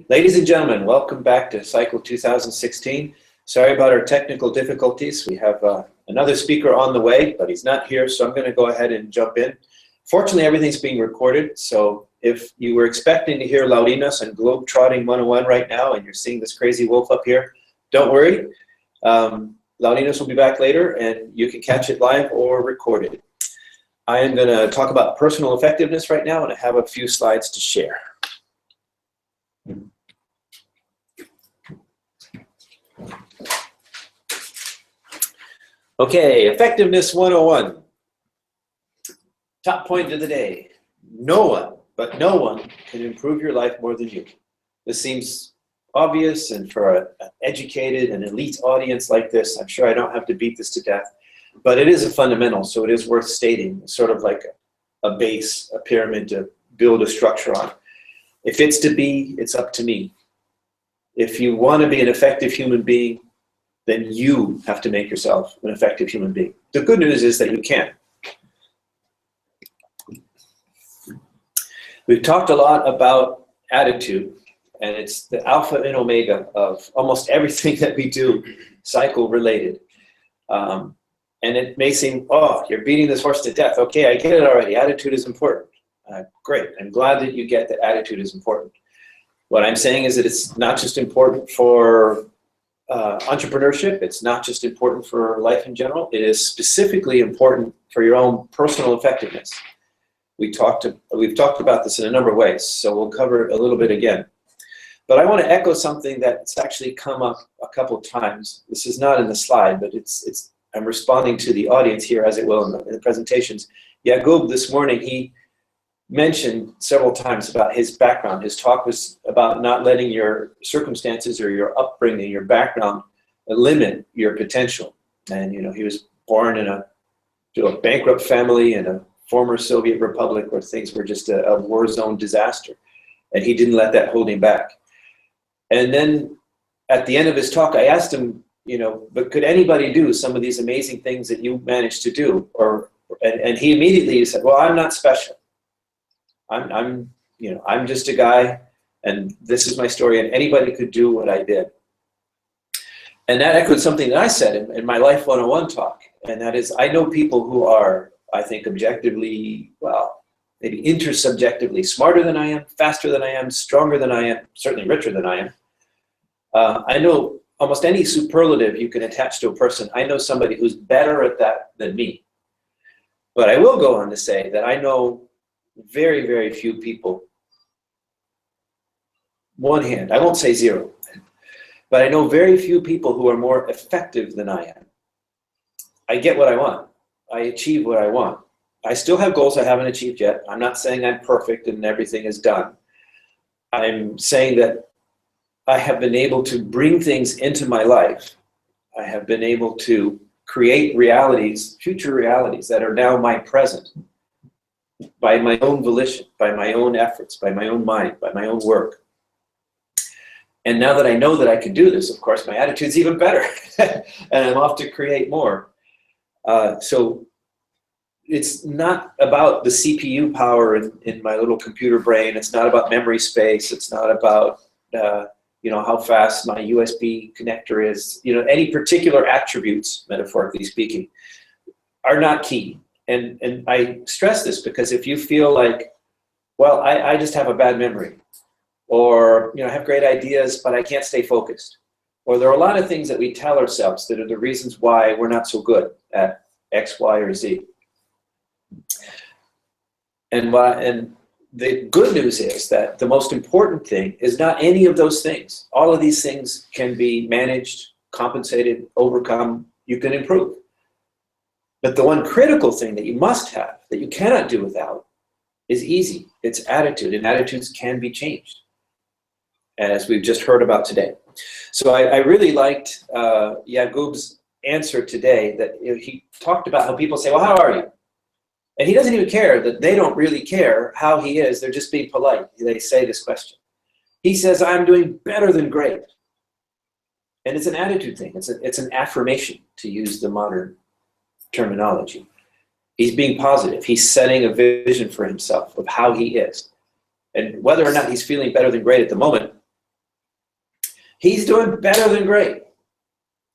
Ladies and gentlemen, welcome back to Cycle 2016. Sorry about our technical difficulties. We have another speaker on the way, but he's not here, so I'm going to go ahead and jump in. Fortunately, everything's being recorded, so if you were expecting to hear Laurinas and Globetrotting 101 right now, and you're seeing this crazy wolf up here, don't worry. Laurinas will be back later, and you can catch it live or recorded. I am going to talk about personal effectiveness right now, and I have a few slides to share. Okay, Effectiveness 101. Top point of the day. No one, but no one, can improve your life more than you. This seems obvious, and for an educated and elite audience like this, I'm sure I don't have to beat this to death, but it is a fundamental, so it is worth stating. It's sort of like a base, a pyramid to build a structure on. If it's to be, it's up to me. If you want to be an effective human being, then you have to make yourself an effective human being. The good news is that you can. We've talked a lot about attitude, and it's the alpha and omega of almost everything that we do, cycle related. And it may seem, oh, you're beating this horse to death. Okay, I get it already. Attitude is important. Great. I'm glad that you get that attitude is important. What I'm saying is that it's not just important for entrepreneurship. It's not just important for life in general. It is specifically important for your own personal effectiveness. We've talked about this in a number of ways, so we'll cover it a little bit again. But I want to echo something that's actually come up a couple of times. This is not in the slide, but I'm responding to the audience here, as it will in the presentations. Yagub this morning, he mentioned several times about his background. His talk was about not letting your circumstances or your upbringing, your background, limit your potential. And he was born in a bankrupt family in a former Soviet republic where things were just a war zone disaster. And he didn't let that hold him back. And then at the end of his talk, I asked him, but could anybody do some of these amazing things that you managed to do? And he immediately said, well, I'm not special. I'm just a guy, and this is my story, and anybody could do what I did. And that echoed something that I said in my Life 101 talk, and that is, I know people who are, I think, objectively, well, maybe intersubjectively smarter than I am, faster than I am, stronger than I am, certainly richer than I am. I know almost any superlative you can attach to a person. I know somebody who's better at that than me. But I will go on to say that I know very, very few people, one hand, I won't say zero, but I know very few people who are more effective than I am. I get what I want. I achieve what I want. I still have goals I haven't achieved yet. I'm not saying I'm perfect and everything is done. I'm saying that I have been able to bring things into my life. I have been able to create realities, future realities that are now my present, by my own volition, by my own efforts, by my own mind, by my own work. And now that I know that I can do this, of course, my attitude's even better, and I'm off to create more. So it's not about the CPU power in my little computer brain. It's not about memory space. It's not about how fast my USB connector is. Any particular attributes, metaphorically speaking, are not key. And I stress this because if you feel like, well, I just have a bad memory, or I have great ideas, but I can't stay focused, or there are a lot of things that we tell ourselves that are the reasons why we're not so good at X, Y, or Z. And the good news is that the most important thing is not any of those things. All of these things can be managed, compensated, overcome. You can improve. But the one critical thing that you must have, that you cannot do without, is easy. It's attitude, and attitudes can be changed, as we've just heard about today. So I really liked Yagub's answer today, that he talked about how people say, well, how are you? And he doesn't even care that they don't really care how he is. They're just being polite. They say this question. He says, I'm doing better than great. And it's an attitude thing. It's an affirmation, to use the modern terminology. He's being positive. He's setting a vision for himself of how he is. And whether or not he's feeling better than great at the moment, He's doing better than great.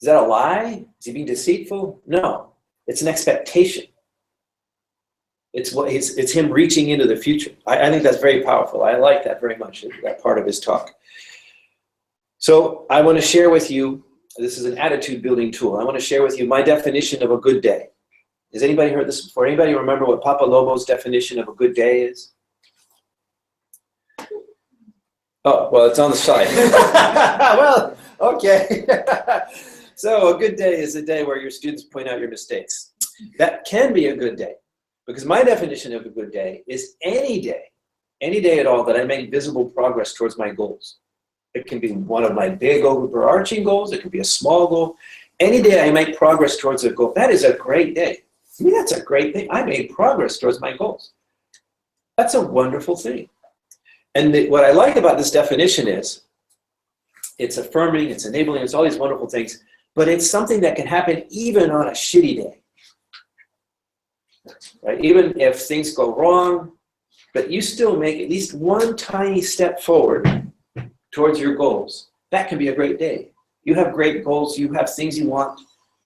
Is that a lie? Is he being deceitful? No, it's an expectation. It's him reaching into the future. I think that's very powerful. I like that very much, that part of his talk. So I want to share with you, this is an attitude building tool. I want to share with you my definition of a good day. Has anybody heard this before? Anybody remember what Papa Lobo's definition of a good day is? Oh, well, it's on the side. Well, okay. So a good day is a day where your students point out your mistakes. That can be a good day, because my definition of a good day is any day at all that I make visible progress towards my goals. It can be one of my big overarching goals. It can be a small goal. Any day I make progress towards a goal, that is a great day. I mean, that's a great thing. I made progress towards my goals. That's a wonderful thing. And what I like about this definition is it's affirming, it's enabling, it's all these wonderful things, but it's something that can happen even on a shitty day. Right? Even if things go wrong, but you still make at least one tiny step forward towards your goals. That can be a great day. You have great goals, you have things you want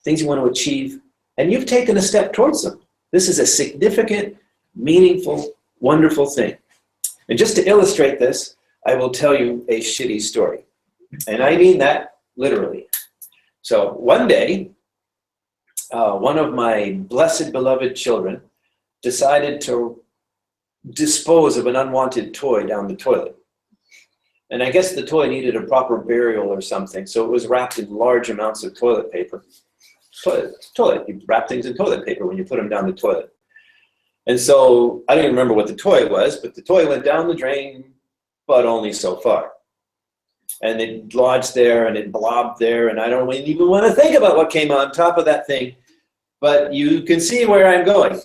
to achieve, and you've taken a step towards them. This is a significant, meaningful, wonderful thing. And just to illustrate this, I will tell you a shitty story. And I mean that literally. So one day, one of my blessed beloved children decided to dispose of an unwanted toy down the toilet. And I guess the toy needed a proper burial or something, so it was wrapped in large amounts of toilet paper. Toilet, you wrap things in toilet paper when you put them down the toilet. And so I don't even remember what the toy was, but the toy went down the drain, but only so far. And it lodged there and it blobbed there, and I don't even want to think about what came on top of that thing, but you can see where I'm going.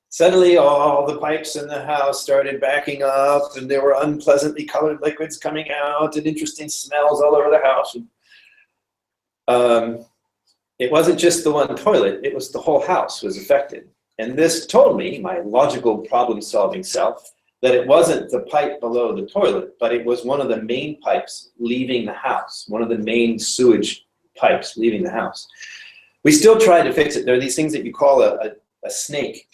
Suddenly all the pipes in the house started backing up, and there were unpleasantly colored liquids coming out and interesting smells all over the house. It wasn't just the one toilet, it was the whole house was affected. And this told me, my logical problem-solving self, that it wasn't the pipe below the toilet, but it was one of the main pipes leaving the house, one of the main sewage pipes leaving the house. We still tried to fix it. There are these things that you call a snake,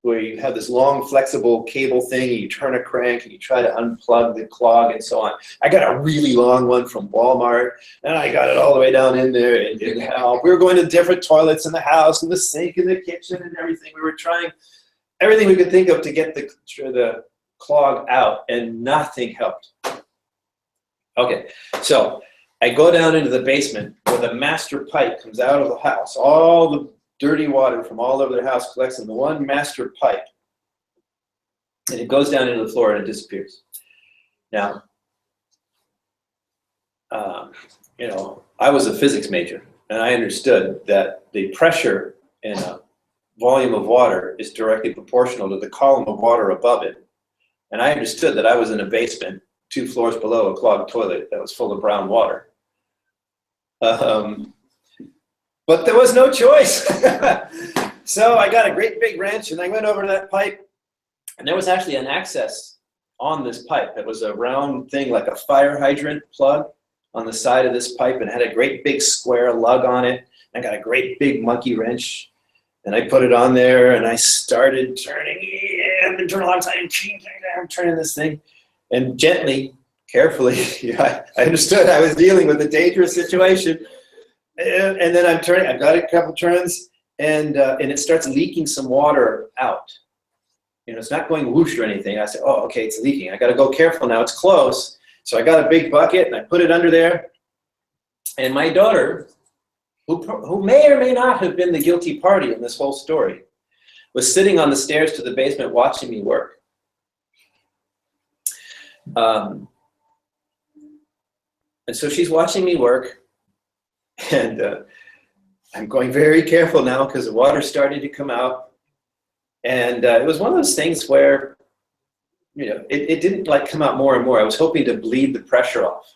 where you have this long flexible cable thing, and you turn a crank and you try to unplug the clog and so on. I got a really long one from Walmart, and I got it all the way down in there. It didn't help. We were going to different toilets in the house and the sink in the kitchen and everything. We were trying everything we could think of to get the clog out, and nothing helped. Okay, so I go down into the basement where the master pipe comes out of the house. All the dirty water from all over the house collects in the one master pipe, and it goes down into the floor and it disappears. Now, I was a physics major, and I understood that the pressure in a volume of water is directly proportional to the column of water above it. And I understood that I was in a basement 2 floors below a clogged toilet that was full of brown water. But there was no choice. So I got a great big wrench and I went over to that pipe, and there was actually an access on this pipe. It was a round thing like a fire hydrant plug on the side of this pipe, and it had a great big square lug on it. I got a great big monkey wrench, and I put it on there, and I started turning. I've been turning a long time. I'm turning this thing, and gently, carefully, I understood I was dealing with a dangerous situation. And then I'm turning. I've got a couple turns, and it starts leaking some water out. It's not going whoosh or anything. I said, "Oh, okay, it's leaking. I got to go careful now. It's close." So I got a big bucket and I put it under there. And my daughter, who may or may not have been the guilty party in this whole story, was sitting on the stairs to the basement watching me work. And so she's watching me work. And I'm going very careful now because the water's starting to come out. And it was one of those things where, it didn't like come out more and more. I was hoping to bleed the pressure off.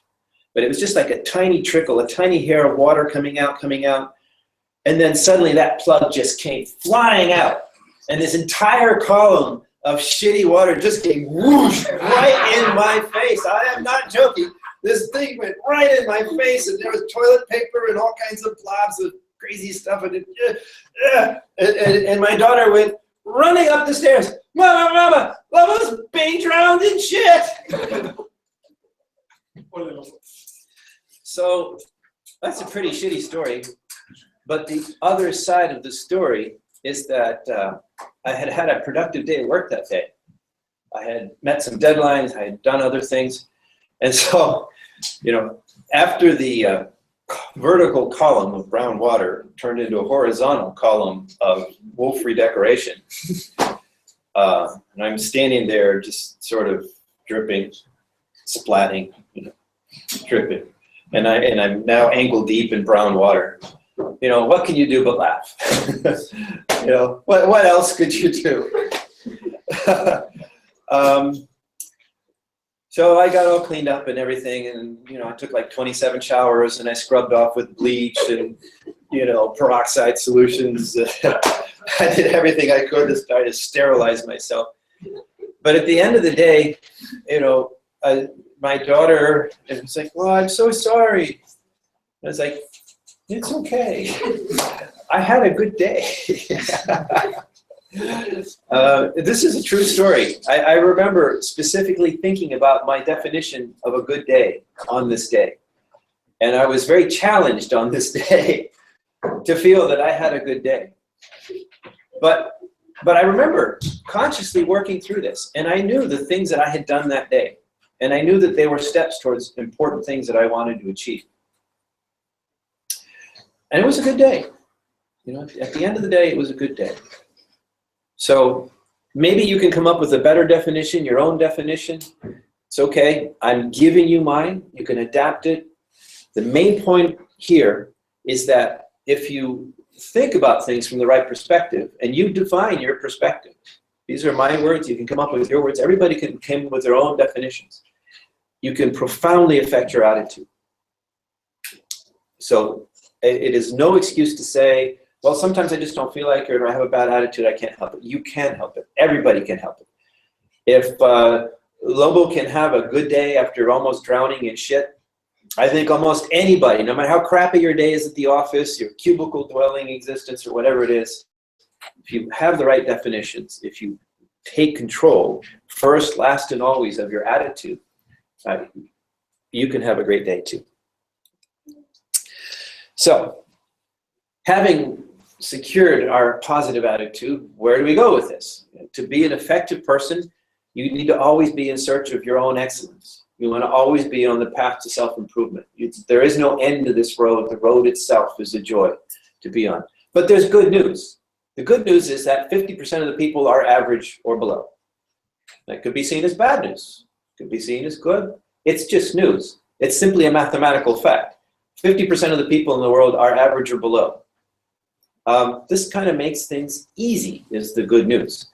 But it was just like a tiny trickle, a tiny hair of water coming out. And then suddenly that plug just came flying out. And this entire column of shitty water just came whoosh right in my face. I am not joking. this thing went right in my face, and there was toilet paper and all kinds of blobs of crazy stuff. And my daughter went running up the stairs. Mama, Mama, Lobo's being drowned in shit. So that's a pretty shitty story. But the other side of the story is that I had had a productive day at work that day. I had met some deadlines. I had done other things. And so, you know, after the vertical column of brown water turned into a horizontal column of wolf redecoration, and I'm standing there just sort of dripping, splatting, you know, dripping. And I'm now ankle deep in brown water. You know, what can you do but laugh? You know, what else could you do? So I got all cleaned up and everything, and you know, I took like 27 showers, and I scrubbed off with bleach and, you know, peroxide solutions. I did everything I could to try to sterilize myself. But at the end of the day, you know, my daughter was like, "Well, I'm so sorry." I was like, "It's okay. I had a good day." This is a true story. I remember specifically thinking about my definition of a good day on this day. And I was very challenged on this day to feel that I had a good day. But I remember consciously working through this. And I knew the things that I had done that day. And I knew that they were steps towards important things that I wanted to achieve. And it was a good day. You know, at the end of the day, it was a good day. So maybe you can come up with a better definition, your own definition. It's okay. I'm giving you mine. You can adapt it. The main point here is that if you think about things from the right perspective and you define your perspective, these are my words, you can come up with your words. Everybody can come up with their own definitions. You can profoundly affect your attitude. So it is no excuse to say, well, sometimes I just don't feel like it, or I have a bad attitude, I can't help it. You can help it. Everybody can help it. If Lobo can have a good day after almost drowning in shit, I think almost anybody, no matter how crappy your day is at the office, your cubicle dwelling existence, or whatever it is, if you have the right definitions, if you take control, first, last, and always, of your attitude, you can have a great day too. So, having secured our positive attitude, where do we go with this? To be an effective person, you need to always be in search of your own excellence. You want to always be on the path to self-improvement. There is no end to this road. The road itself is a joy to be on. But there's good news. The good news is that 50% of the people are average or below. That could be seen as bad news. Could be seen as good. It's just news. It's simply a mathematical fact. 50% of the people in the world are average or below. This kind of makes things easy, is the good news.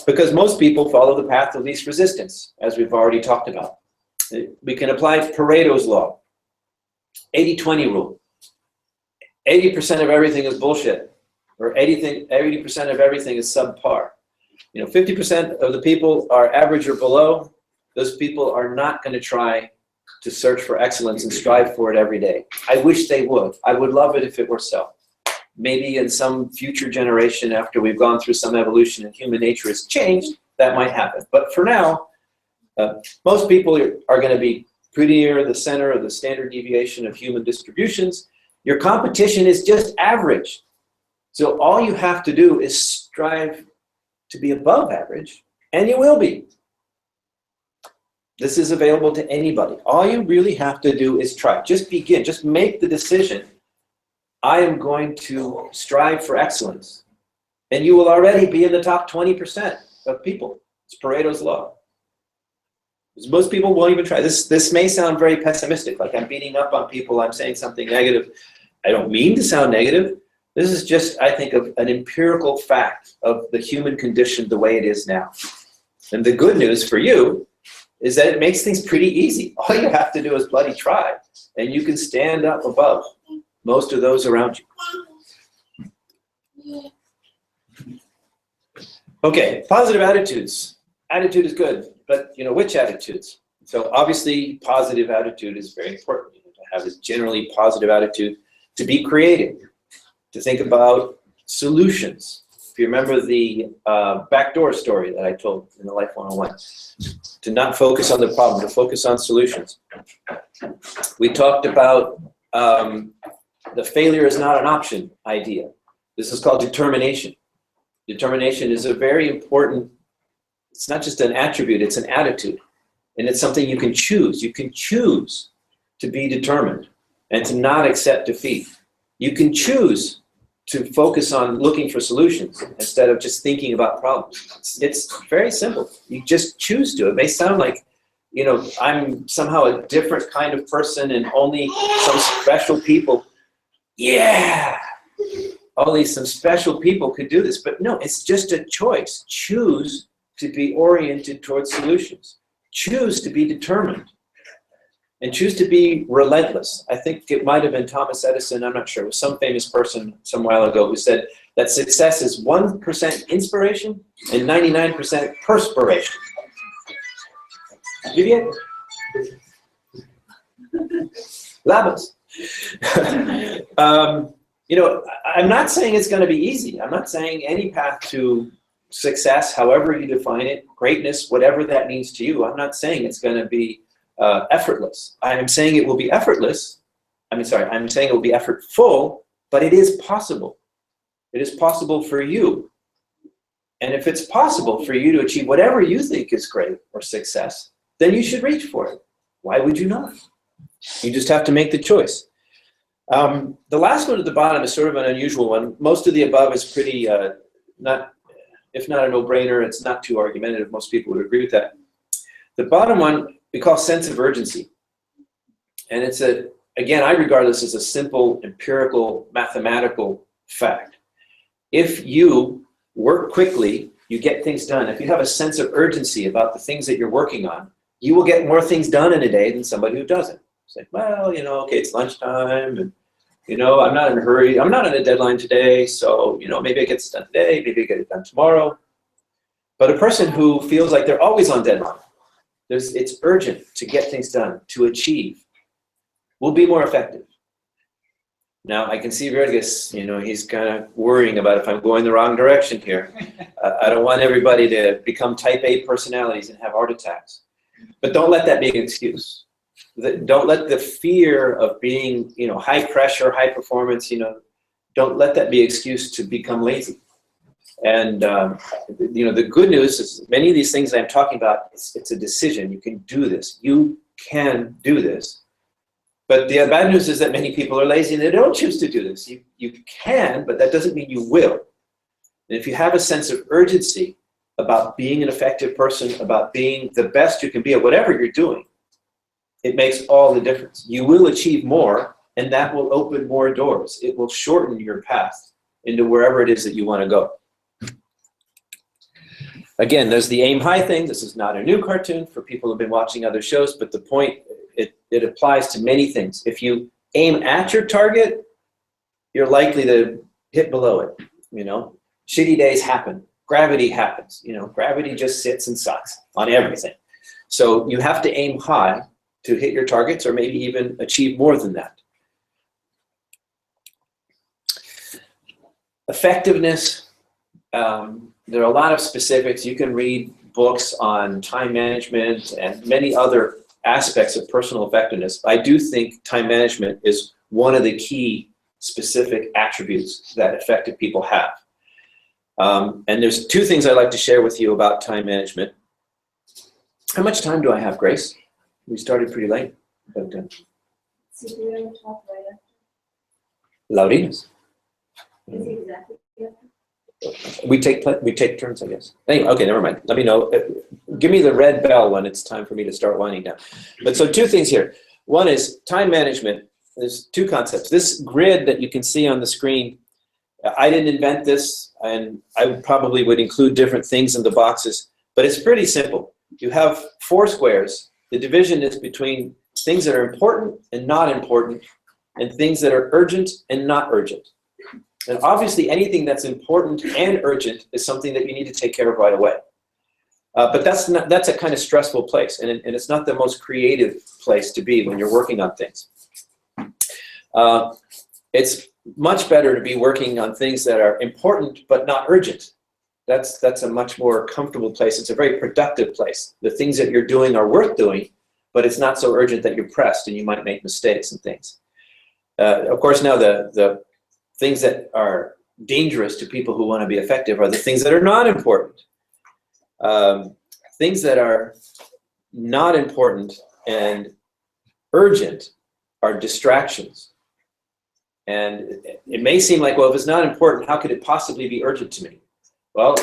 Because most people follow the path of least resistance, as we've already talked about. We can apply Paretos Law, 80-20 rule. 80% of everything is bullshit, or 80% of everything is subpar. You know, 50% of the people are average or below. Those people are not going to try to search for excellence and strive for it every day. I wish they would. I would love it if it were so. Maybe in some future generation, after we've gone through some evolution and human nature has changed, that might happen. But for now, most people are going to be pretty near the center of the standard deviation of human distributions. Your competition is just average. So all you have to do is strive to be above average, and you will be. This is available to anybody. All you really have to do is try. Just begin. Just make the decision. I am going to strive for excellence. And you will already be in the top 20% of people. It's Paretos Law. Because most people won't even try. This may sound very pessimistic, like I'm beating up on people, I'm saying something negative. I don't mean to sound negative. This is just, I think, of an empirical fact of the human condition the way it is now. And the good news for you is that it makes things pretty easy. All you have to do is bloody try, and you can stand up above most of those around you. Okay, positive attitudes. Attitude is good, but you know, which attitudes? So obviously, positive attitude is very important. You know, to have this generally positive attitude, to be creative, to think about solutions. If you remember the backdoor story that I told in the Life 101, to not focus on the problem, to focus on solutions. We talked about the failure is not an option idea. This is called determination. Determination is a very important, it's not just an attribute, it's an attitude. And it's something you can choose. You can choose to be determined and to not accept defeat. You can choose to focus on looking for solutions instead of just thinking about problems. It's very simple. You just choose to. It may sound like, you know, I'm somehow a different kind of person and only some special people. Yeah, only some special people could do this. But no, it's just a choice. Choose to be oriented towards solutions. Choose to be determined. And choose to be relentless. I think it might have been Thomas Edison, I'm not sure, it was some famous person some while ago who said that success is 1% inspiration and 99% perspiration. You get Labos. You know, I'm not saying it's going to be easy. I'm not saying any path to success, however you define it, greatness, whatever that means to you, I'm not saying it's going to be effortless. I'm saying it will be effortless. I'm saying it will be effortful, but it is possible. It is possible for you. And if it's possible for you to achieve whatever you think is great or success, then you should reach for it. Why would you not? You just have to make the choice. The last one at the bottom is sort of an unusual one. Most of the above is pretty, if not a no-brainer, it's not too argumentative. Most people would agree with that. The bottom one we call sense of urgency. And it's again, I regard this as a simple, empirical, mathematical fact. If you work quickly, you get things done. If you have a sense of urgency about the things that you're working on, you will get more things done in a day than somebody who doesn't. It's like, well, you know, okay, it's lunchtime, and, you know, I'm not in a hurry. I'm not on a deadline today, so, you know, maybe I get this done today, maybe I get it done tomorrow. But a person who feels like they're always on deadline, it's urgent to get things done, to achieve, will be more effective. Now, I can see Rodriguez, you know, he's kind of worrying about if I'm going the wrong direction here. I don't want everybody to become type A personalities and have heart attacks. But don't let that be an excuse. Don't let the fear of being, you know, high pressure, high performance, you know, don't let that be an excuse to become lazy. And, you know, the good news is many of these things I'm talking about, it's a decision. You can do this. You can do this. But the bad news is that many people are lazy and they don't choose to do this. You can, but that doesn't mean you will. And if you have a sense of urgency about being an effective person, about being the best you can be at whatever you're doing, it makes all the difference. You will achieve more, and that will open more doors. It will shorten your path into wherever it is that you want to go. Again, there's the aim high thing. This is not a new cartoon for people who have been watching other shows, but the point, it applies to many things. If you aim at your target, you're likely to hit below it, you know. Shitty days happen. Gravity happens, you know. Gravity just sits and sucks on everything. So you have to aim high to hit your targets, or maybe even achieve more than that. Effectiveness, there are a lot of specifics. You can read books on time management and many other aspects of personal effectiveness. I do think time management is one of the key specific attributes that effective people have. And there's two things I'd like to share with you about time management. How much time do I have, Grace? We started pretty late. But, So do you want to talk right after? Laurina's. Is it exactly after? We take turns, I guess. Anyway, okay, never mind. Let me know. Give me the red bell when it's time for me to start winding down. But so two things here. One is time management. There's two concepts. This grid that you can see on the screen, I didn't invent this, and I probably would include different things in the boxes, but it's pretty simple. You have 4 squares. The division is between things that are important and not important, and things that are urgent and not urgent. And obviously anything that's important and urgent is something that you need to take care of right away. But that's a kind of stressful place, and it's not the most creative place to be when you're working on things. It's much better to be working on things that are important but not urgent. That's a much more comfortable place. It's a very productive place. The things that you're doing are worth doing, but it's not so urgent that you're pressed and you might make mistakes and things. Of course, now the things that are dangerous to people who want to be effective are the things that are not important. Things that are not important and urgent are distractions. And it may seem like, well, if it's not important, how could it possibly be urgent to me? Well,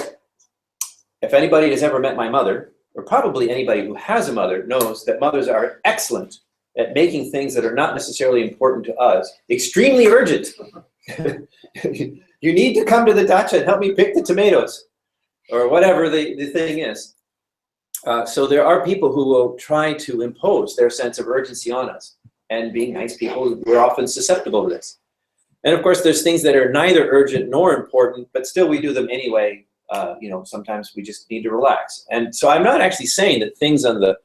if anybody has ever met my mother, or probably anybody who has a mother, knows that mothers are excellent at making things that are not necessarily important to us extremely urgent. You need to come to the dacha and help me pick the tomatoes, or whatever the thing is. So there are people who will try to impose their sense of urgency on us. And being nice people, we're often susceptible to this. And of course, there's things that are neither urgent nor important, but still we do them anyway. Sometimes we just need to relax. And so I'm not actually saying that things on the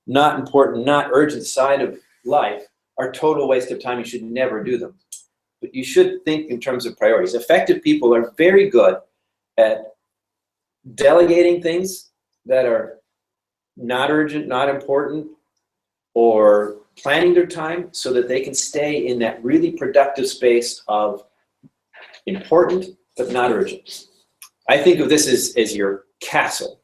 not important, not urgent side of life are total waste of time. You should never do them. But you should think in terms of priorities. Effective people are very good at delegating things that are not urgent, not important, or planning their time so that they can stay in that really productive space of important but not urgent. I think of this as your castle.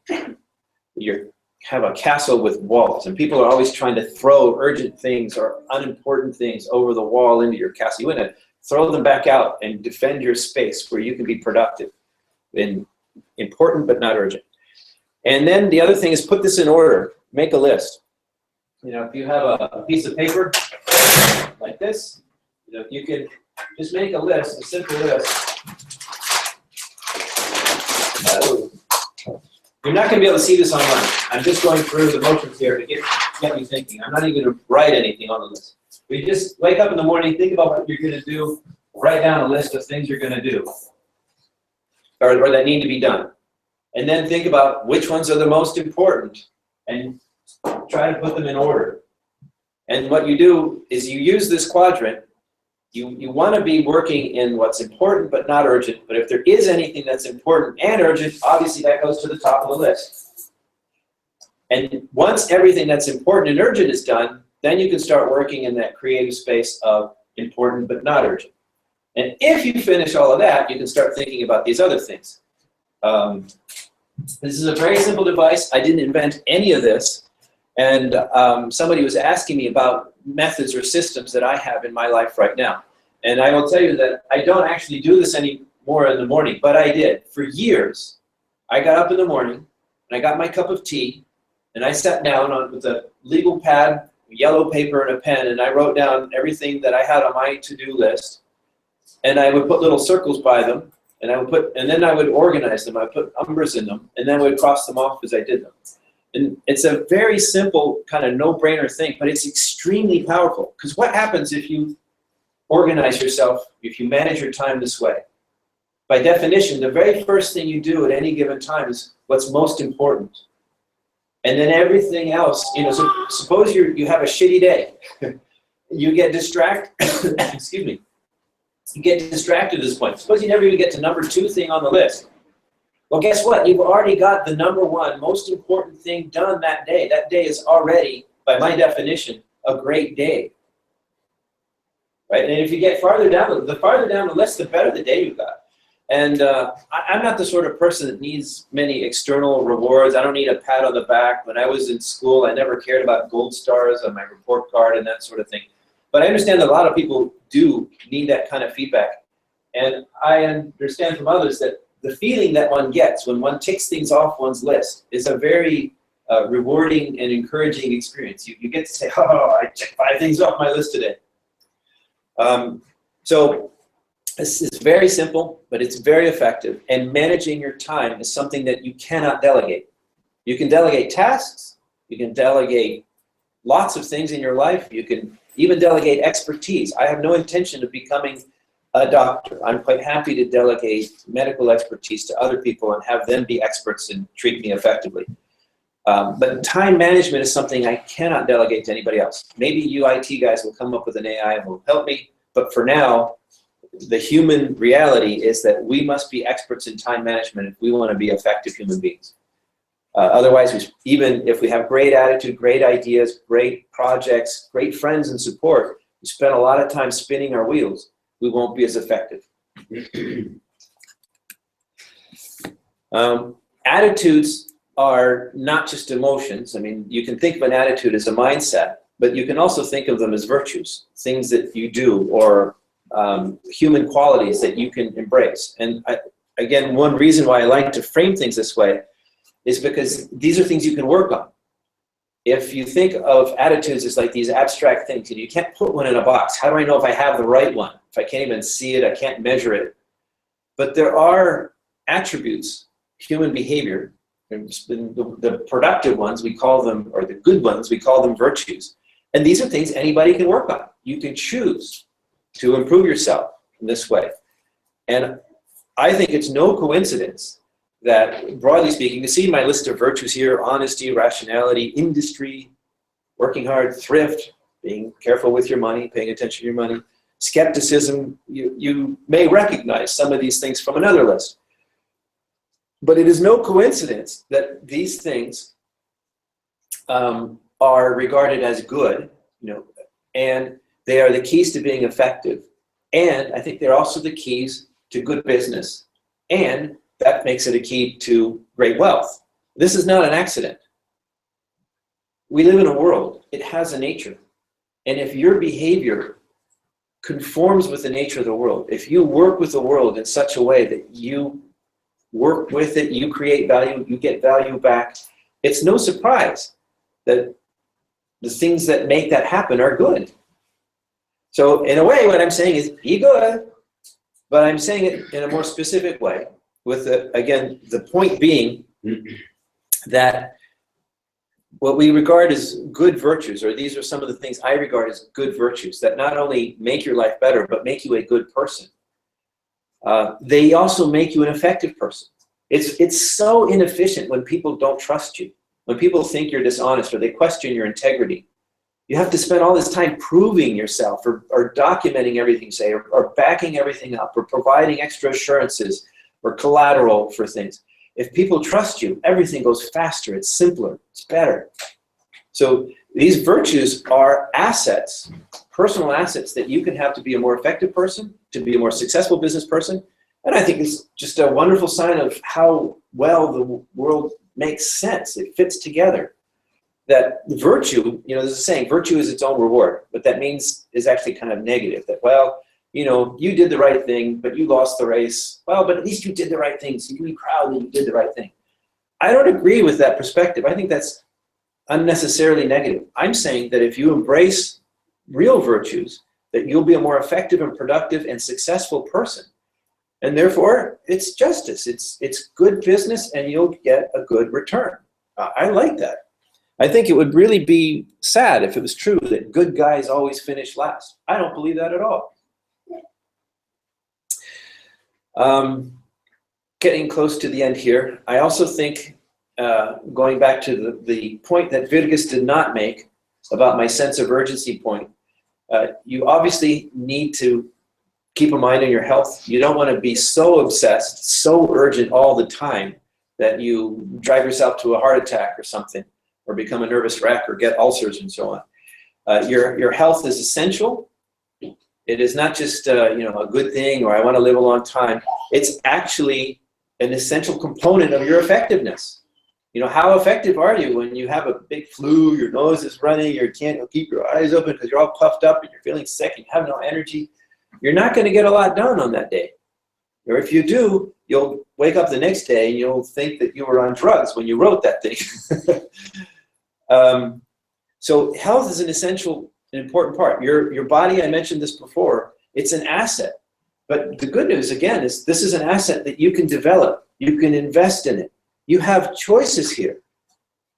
You have a castle with walls, and people are always trying to throw urgent things or unimportant things over the wall into your castle. You want to throw them back out and defend your space where you can be productive in important but not urgent. And then the other thing is put this in order. Make a list. If you have a piece of paper like this, you can just make a list, a simple list. You're not going to be able to see this online. I'm just going through the motions here to get me thinking. I'm not even going to write anything on the list. We just wake up in the morning, think about what you're going to do, write down a list of things you're going to do, or that need to be done. And then think about which ones are the most important, and try to put them in order. And what you do is you use this quadrant. You want to be working in what's important but not urgent. But if there is anything that's important and urgent, obviously that goes to the top of the list. And once everything that's important and urgent is done, then you can start working in that creative space of important but not urgent. And if you finish all of that, you can start thinking about these other things. This is a very simple device. I didn't invent any of this. And somebody was asking me about methods or systems that I have in my life right now. And I will tell you that I don't actually do this anymore in the morning, but I did. For years, I got up in the morning, and I got my cup of tea, and I sat down with a legal pad, yellow paper, and a pen, and I wrote down everything that I had on my to-do list. And I would put little circles by them, and then I would organize them. I would put numbers in them, and then I would cross them off as I did them. And it's a very simple kind of no-brainer thing, but it's extremely powerful. Because what happens if you organize yourself, if you manage your time this way? By definition, the very first thing you do at any given time is what's most important. And then everything else, so suppose you have a shitty day. You get distracted, excuse me. You get distracted at this point. Suppose you never even get to number 2 thing on the list. Well, guess what? You've already got the number 1 most important thing done that day. That day is already, by my definition, a great day. Right? And if you get farther down, the farther down the list, the better the day you've got. And I'm not the sort of person that needs many external rewards. I don't need a pat on the back. When I was in school, I never cared about gold stars on my report card and that sort of thing. But I understand that a lot of people do need that kind of feedback. And I understand from others that the feeling that one gets when one ticks things off one's list is a very rewarding and encouraging experience. You get to say, oh, I checked 5 things off my list today. So this is very simple, but it's very effective. And managing your time is something that you cannot delegate. You can delegate tasks. You can delegate lots of things in your life. You can even delegate expertise. I have no intention of becoming a doctor. I'm quite happy to delegate medical expertise to other people and have them be experts and treat me effectively. But time management is something I cannot delegate to anybody else. Maybe you IT guys will come up with an AI and will help me, but for now, the human reality is that we must be experts in time management if we want to be effective human beings. Otherwise, even if we have great attitude, great ideas, great projects, great friends and support, we spend a lot of time spinning our wheels, we won't be as effective. Attitudes are not just emotions. I mean, you can think of an attitude as a mindset, but you can also think of them as virtues, things that you do, or human qualities that you can embrace. And again, one reason why I like to frame things this way is because these are things you can work on. If you think of attitudes as like these abstract things, and you can't put one in a box, how do I know if I have the right one? If I can't even see it, I can't measure it. But there are attributes, human behavior, and the productive ones, we call them, or the good ones, we call them virtues. And these are things anybody can work on. You can choose to improve yourself in this way. And I think it's no coincidence that, broadly speaking, you see my list of virtues here: honesty, rationality, industry, working hard, thrift, being careful with your money, paying attention to your money, skepticism. You may recognize some of these things from another list. But it is no coincidence that these things are regarded as good, and they are the keys to being effective. And I think they're also the keys to good business. And that makes it a key to great wealth. This is not an accident. We live in a world. It has a nature. And if your behavior conforms with the nature of the world, if you work with the world in such a way that you work with it, you create value, you get value back, it's no surprise that the things that make that happen are good. So in a way, what I'm saying is be good, but I'm saying it in a more specific way, with, again, the point being that what we regard as good virtues, or these are some of the things I regard as good virtues, that not only make your life better, but make you a good person. They also make you an effective person. It's so inefficient when people don't trust you, when people think you're dishonest or they question your integrity. You have to spend all this time proving yourself, or documenting everything you say, or backing everything up, or providing extra assurances or collateral for things. If people trust you, everything goes faster, it's simpler, it's better. So these virtues are assets, personal assets that you can have to be a more effective person, to be a more successful business person. And I think it's just a wonderful sign of how well the world makes sense. It fits together. That virtue, there's a saying, virtue is its own reward. What that means is actually kind of negative. That, well, you did the right thing, but you lost the race. Well, but at least you did the right thing, so you can be proud that you did the right thing. I don't agree with that perspective. I think that's unnecessarily negative. I'm saying that if you embrace real virtues, that you'll be a more effective and productive and successful person. And therefore, it's justice. It's good business, and you'll get a good return. I like that. I think it would really be sad if it was true that good guys always finish last. I don't believe that at all. Getting close to the end here, I also think, going back to the point that Virgas did not make about my sense of urgency point, you obviously need to keep a mind on your health. You don't want to be so obsessed, so urgent all the time that you drive yourself to a heart attack or something, or become a nervous wreck, or get ulcers and so on. Your health is essential. It is not just a good thing, or I want to live a long time. It's actually an essential component of your effectiveness. How effective are you when you have a big flu, your nose is running, you can't keep your eyes open because you're all puffed up and you're feeling sick and you have no energy? You're not going to get a lot done on that day. Or if you do, you'll wake up the next day and you'll think that you were on drugs when you wrote that thing. So health is an essential and important part. Your body, I mentioned this before, it's an asset. But the good news, again, is this is an asset that you can develop. You can invest in it. You have choices here.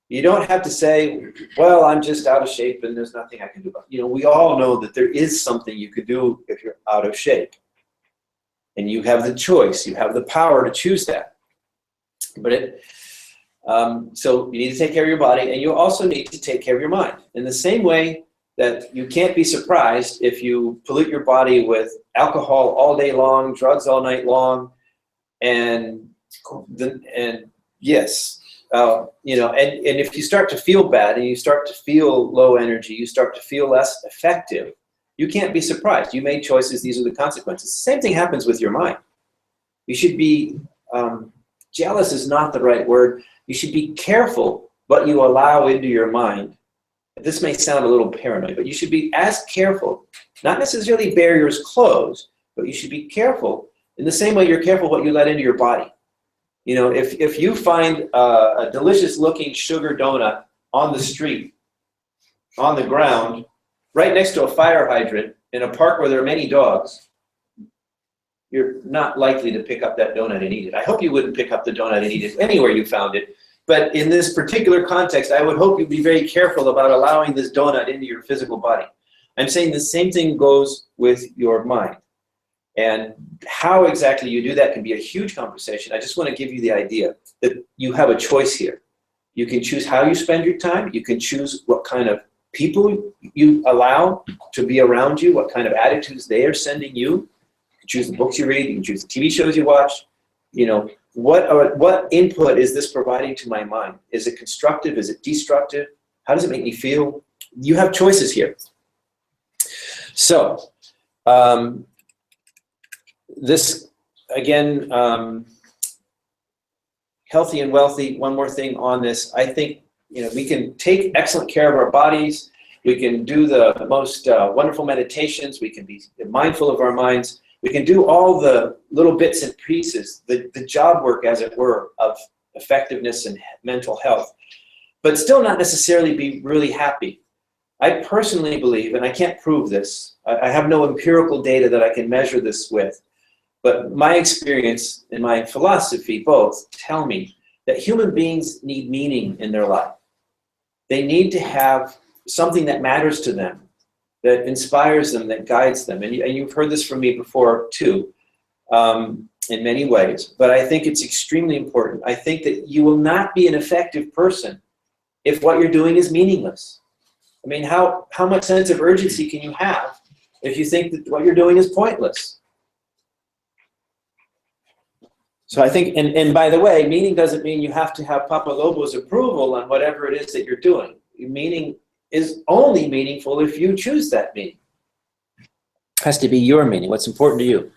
You don't have to say, well, I'm just out of shape and there's nothing I can do about it. We all know that there is something you could do if you're out of shape. And you have the choice. You have the power to choose that. But So you need to take care of your body, and you also need to take care of your mind. In the same way that you can't be surprised if you pollute your body with alcohol all day long, drugs all night long, and yes, and if you start to feel bad and you start to feel low energy, you start to feel less effective, you can't be surprised. You made choices, these are the consequences. The same thing happens with your mind. You should be, jealous is not the right word. You should be careful what you allow into your mind. This may sound a little paranoid, but you should be as careful, not necessarily barriers closed, but you should be careful in the same way you're careful what you let into your body. You know, if you find a delicious looking sugar donut on the street, on the ground, right next to a fire hydrant in a park where there are many dogs, you're not likely to pick up that donut and eat it. I hope you wouldn't pick up the donut and eat it anywhere you found it. But in this particular context, I would hope you'd be very careful about allowing this donut into your physical body. I'm saying the same thing goes with your mind. And how exactly you do that can be a huge conversation. I just want to give you the idea that you have a choice here. You can choose how you spend your time. You can choose what kind of people you allow to be around you, what kind of attitudes they are sending you. You can choose the books you read. You can choose the TV shows you watch. You know, what input is this providing to my mind? Is it constructive? Is it destructive? How does it make me feel? You have choices here. So, this, again, healthy and wealthy, one more thing on this. I think, you know, we can take excellent care of our bodies. We can do the most wonderful meditations. We can be mindful of our minds. We can do all the little bits and pieces, the job work, as it were, of effectiveness and mental health, but still not necessarily be really happy. I personally believe, and I can't prove this, I have no empirical data that I can measure this with, but my experience and my philosophy both tell me that human beings need meaning in their life. They need to have something that matters to them, that inspires them, that guides them. And you've heard this from me before too, in many ways, but I think it's extremely important. I think that you will not be an effective person if what you're doing is meaningless. I mean, how much sense of urgency can you have if you think that what you're doing is pointless? So I think, and by the way, meaning doesn't mean you have to have Papa Lobo's approval on whatever it is that you're doing. Meaning is only meaningful if you choose that meaning. It has to be your meaning, what's important to you.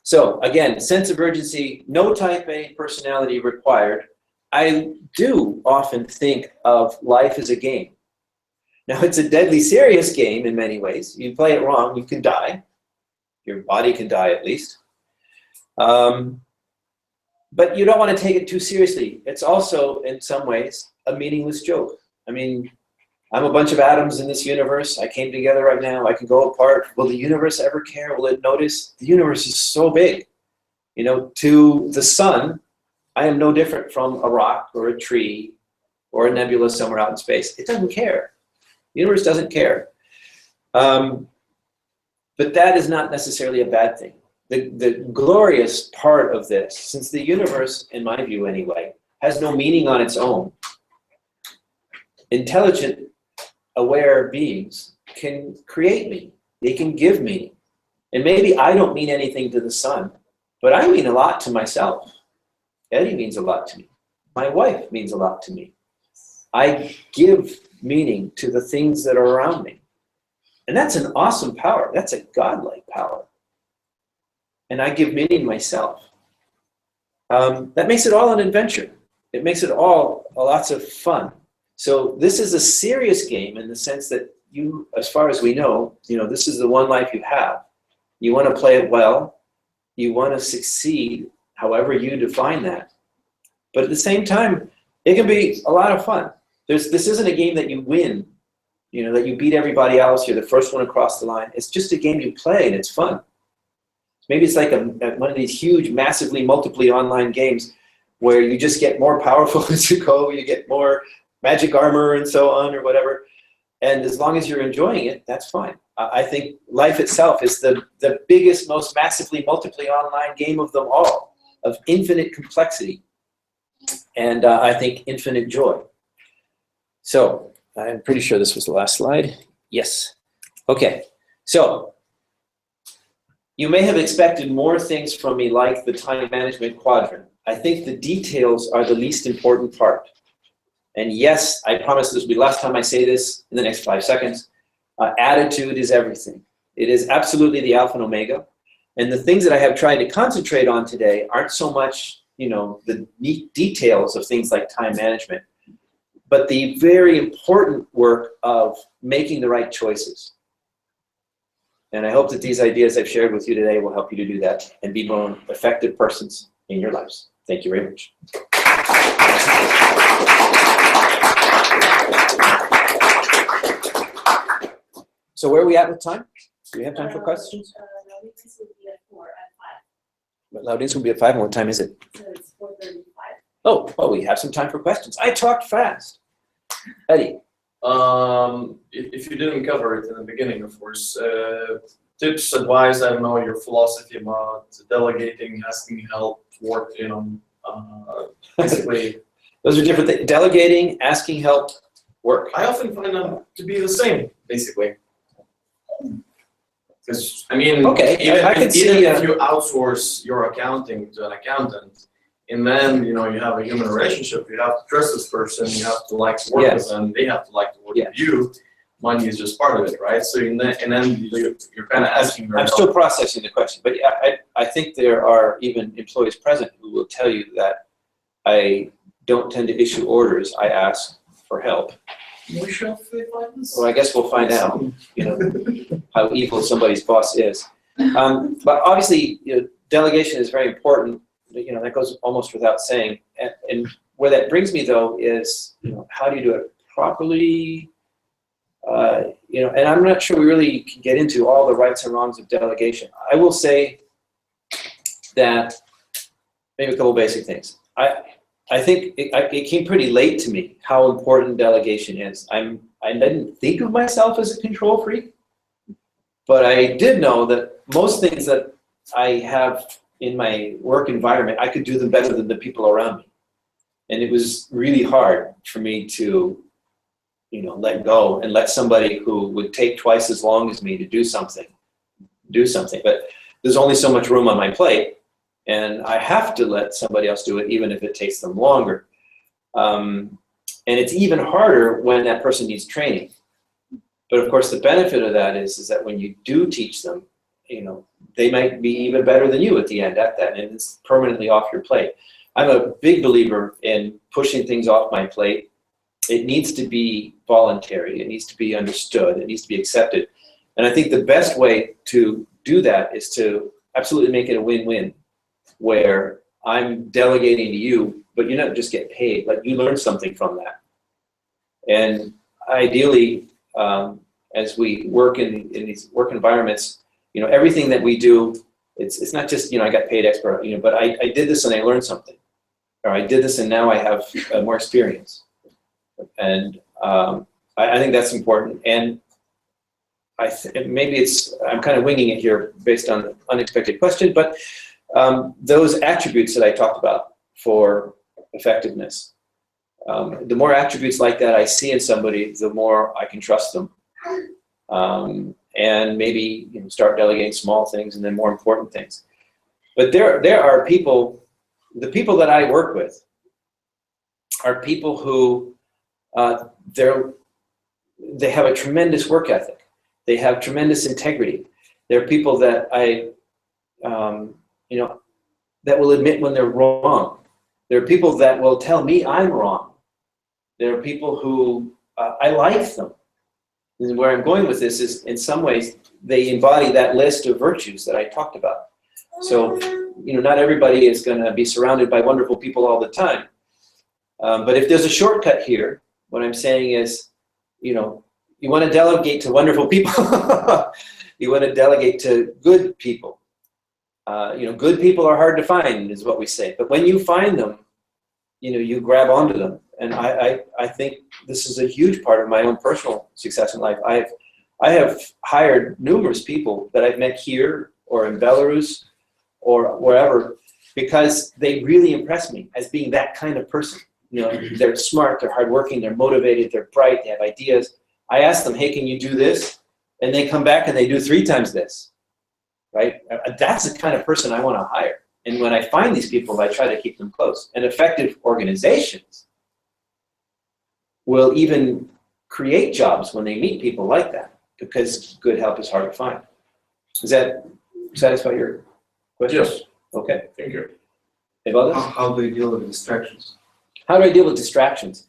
So again, sense of urgency, no type A personality required. I do often think of life as a game. Now, it's a deadly serious game in many ways. You play it wrong, you can die. Your body can die at least. But you don't want to take it too seriously. It's also, in some ways, a meaningless joke. I mean, I'm a bunch of atoms in this universe. I came together right now. I can go apart. Will the universe ever care? Will it notice? The universe is so big. You know, to the sun, I am no different from a rock or a tree or a nebula somewhere out in space. It doesn't care. The universe doesn't care. But that is not necessarily a bad thing. The glorious part of this, since the universe, in my view anyway, has no meaning on its own, intelligent, aware beings can create meaning. They can give meaning. And maybe I don't mean anything to the sun, but I mean a lot to myself. Eddie means a lot to me. My wife means a lot to me. I give meaning to the things that are around me. And that's an awesome power. That's a godlike power. And I give meaning myself. That makes it all an adventure. It makes it all lots of fun. So this is a serious game in the sense that you, as far as we know, this is the one life you have. You want to play it well. You want to succeed, however you define that. But at the same time, it can be a lot of fun. This isn't a game that you win, that you beat everybody else, you're the first one across the line. It's just a game you play and it's fun. Maybe it's like one of these huge, massively multiply online games where you just get more powerful as you go, you get more magic armor and so on or whatever. And as long as you're enjoying it, that's fine. I think life itself is the biggest, most massively multiply online game of them all, of infinite complexity. and I think infinite joy. So I'm pretty sure this was the last slide. Yes. Okay. So you may have expected more things from me, like the time management quadrant. I think the details are the least important part. And yes, I promise this will be the last time I say this in the next 5 seconds. Attitude is everything. It is absolutely the alpha and omega. And the things that I have tried to concentrate on today aren't so much, the neat details of things like time management, but the very important work of making the right choices. And I hope that these ideas I've shared with you today will help you to do that and be more effective persons in your lives. Thank you very much. So where are we at with time? Do we have time for questions? Loudness will be at 4 at 5. Loudness will be at 5. And what time is it? So it's 4:35. Oh, well, we have some time for questions. I talked fast. Eddie. If you didn't cover it in the beginning, of course, tips, advice, I don't know, your philosophy about delegating, asking help, work, basically. Those are different things. Delegating, asking help, work. I often find them to be the same, basically. Because, I mean, okay, even if you outsource your accounting to an accountant, and then, you have a human relationship, you have to trust this person, you have to like to work with them, they have to like to work with you. Money is just part of it, right? So, and then you're kind of asking. I'm still processing the question, but yeah, I think there are even employees present who will tell you that I don't tend to issue orders. I ask for help. We shall find this. Well, I guess we'll find out, how evil somebody's boss is. But obviously, delegation is very important. That goes almost without saying. And where that brings me, though, is, how do you do it properly? And I'm not sure we really can get into all the rights and wrongs of delegation. I will say that maybe a couple basic things. I think it came pretty late to me how important delegation is. I didn't think of myself as a control freak, but I did know that most things that I have in my work environment, I could do them better than the people around me. And it was really hard for me to, let go and let somebody who would take twice as long as me to do something. But there's only so much room on my plate, and I have to let somebody else do it, even if it takes them longer. And it's even harder when that person needs training. But of course, the benefit of that is that when you do teach them, they might be even better than you at the end at that, and it's permanently off your plate. I'm a big believer in pushing things off my plate. It needs to be voluntary. It needs to be understood. It needs to be accepted. And I think the best way to do that is to absolutely make it a win-win, where I'm delegating to you, but you don't just get paid. Like, you learn something from that. And ideally, as we work in these work environments, everything that we do, it's not just, I got paid extra, but I did this and I learned something. Or I did this and now I have more experience. And I think that's important. And maybe I'm kind of winging it here based on an unexpected question, but those attributes that I talked about for effectiveness, the more attributes like that I see in somebody, the more I can trust them. And maybe start delegating small things and then more important things. But there are people, the people that I work with are people who they have a tremendous work ethic. They have tremendous integrity. They're people that that will admit when they're wrong. There are people that will tell me I'm wrong. There are people who I like them. And where I'm going with this is, in some ways, they embody that list of virtues that I talked about. So, not everybody is going to be surrounded by wonderful people all the time. But if there's a shortcut here, what I'm saying is, you want to delegate to wonderful people. You want to delegate to good people. Good people are hard to find, is what we say. But when you find them, you grab onto them. And I think this is a huge part of my own personal success in life. I have hired numerous people that I've met here or in Belarus or wherever because they really impress me as being that kind of person. You know, they're smart, they're hardworking, they're motivated, they're bright, they have ideas. I ask them, hey, can you do this? And they come back and they do 3 times this, right? That's the kind of person I want to hire. And when I find these people, I try to keep them close. And effective organizations will even create jobs when they meet people like that, because good help is hard to find. Does that satisfy your question? Yes. Okay. Thank you. About this? How do you deal with distractions? How do I deal with distractions?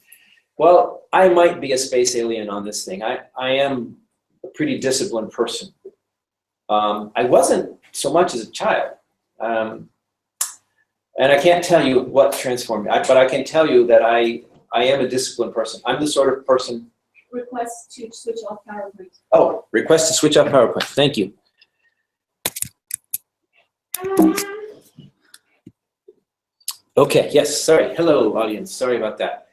Well, I might be a space alien on this thing. I am a pretty disciplined person. I wasn't so much as a child. And I can't tell you what transformed me, but I can tell you that I am a disciplined person. I'm the sort of person. Request to switch off PowerPoint. Oh, request to switch off PowerPoint. Thank you. Okay, yes, sorry. Hello, audience. Sorry about that.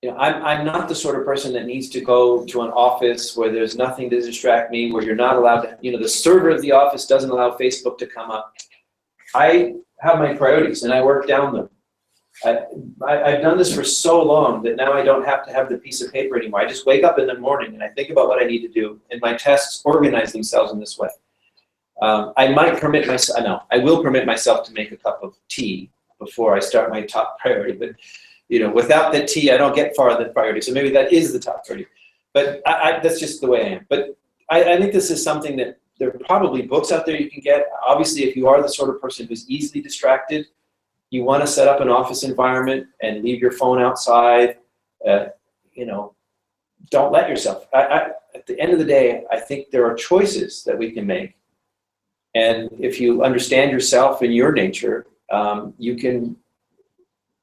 You know, I'm not the sort of person that needs to go to an office where there's nothing to distract me, where you're not allowed to, you know, the server of the office doesn't allow Facebook to come up. I have my priorities and I work down them. I've done this for so long that now I don't have to have the piece of paper anymore. I just wake up in the morning and I think about what I need to do, and my tasks organize themselves in this way. I might permit myself, no, I will permit myself to make a cup of tea before I start my top priority, but you know, without the tea, I don't get far in the priority, so maybe that is the top priority. But that's just the way I am. But I think this is something that there are probably books out there you can get. Obviously, if you are the sort of person who's easily distracted, you want to set up an office environment and leave your phone outside. You know, don't let yourself. At the end of the day, I think there are choices that we can make. And if you understand yourself and your nature, you can